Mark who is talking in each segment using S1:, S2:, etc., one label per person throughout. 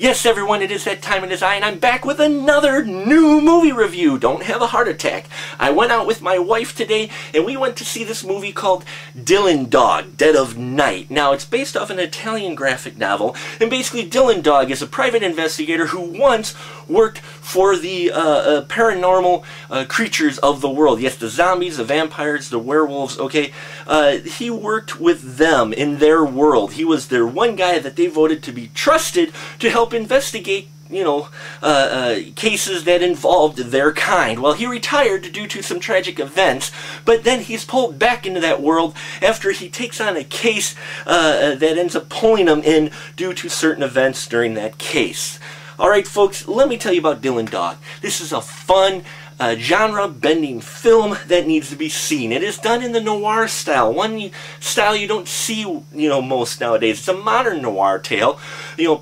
S1: Yes, everyone, it is that time, it is I, and I'm back with another new movie review. Don't have a heart attack. I went out with my wife today, and we went to see this movie called Dylan Dog, Dead of Night. Now, it's based off an Italian graphic novel, and basically Dylan Dog is a private investigator who once worked for the paranormal creatures of the world. Yes, the zombies, the vampires, the werewolves, okay? He worked with them in their world. He was their one guy that they voted to be trusted to help investigate, cases that involved their kind. Well, he retired due to some tragic events, but then he's pulled back into that world after he takes on a case that ends up pulling him in due to certain events during that case. Alright folks, let me tell you about Dylan Dog. This is a fun, genre-bending film that needs to be seen. It is done in the noir style, one style you don't see, most nowadays. It's a modern noir tale,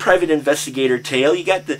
S1: private investigator tale. You got the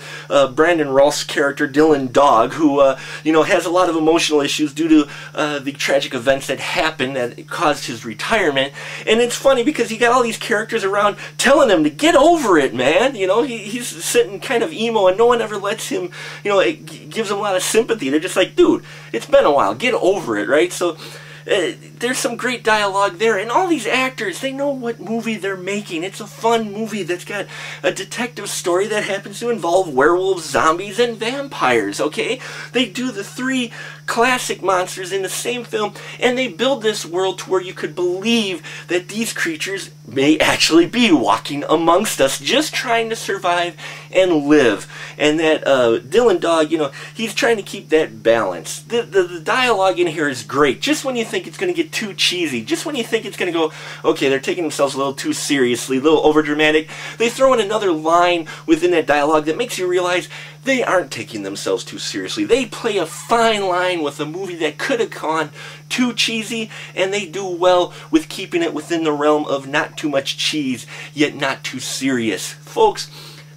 S1: Brandon Routh's character, Dylan Dog, who, has a lot of emotional issues due to the tragic events that happened that caused his retirement. And it's funny because you got all these characters around telling him to get over it, man. He's sitting kind of emo, and no one ever lets him, it gives him a lot of sympathy. They're just like, dude, it's been a while, get over it, right? So there's some great dialogue there, and all these actors, they know what movie they're making. It's a fun movie that's got a detective story that happens to involve werewolves, zombies, and vampires, okay? They do the three classic monsters in the same film, and they build this world to where you could believe that these creatures may actually be walking amongst us, just trying to survive and live. And that Dylan Dog, he's trying to keep that balance. The dialogue in here is great. Just when you think it's going to get too cheesy, just when you think it's going to go, okay, they're taking themselves a little too seriously, a little overdramatic, they throw in another line within that dialogue that makes you realize they aren't taking themselves too seriously. They play a fine line with a movie that could have gone too cheesy, and they do well with keeping it within the realm of not too much cheese, yet not too serious. Folks,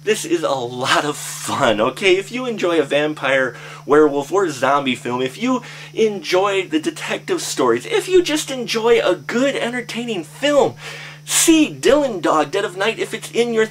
S1: this is a lot of fun, okay? If you enjoy a vampire, werewolf, or zombie film, if you enjoy the detective stories, if you just enjoy a good, entertaining film, see Dylan Dog, Dead of Night if it's in your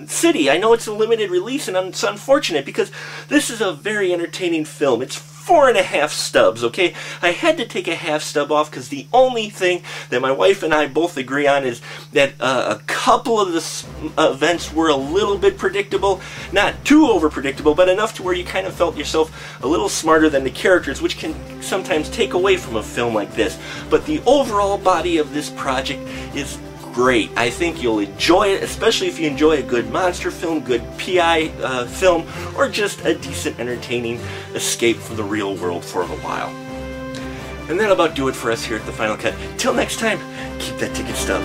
S1: city. I know it's a limited release, and it's unfortunate because this is a very entertaining film. It's 4.5 stubs, okay? I had to take a half stub off because the only thing that my wife and I both agree on is that a couple of the events were a little bit predictable. Not too over-predictable, but enough to where you kind of felt yourself a little smarter than the characters, which can sometimes take away from a film like this. But the overall body of this project is great. I think you'll enjoy it, especially if you enjoy a good monster film, good PI film, or just a decent, entertaining escape from the real world for a while. And that'll about do it for us here at The Final Cut. Till next time, keep that ticket stub.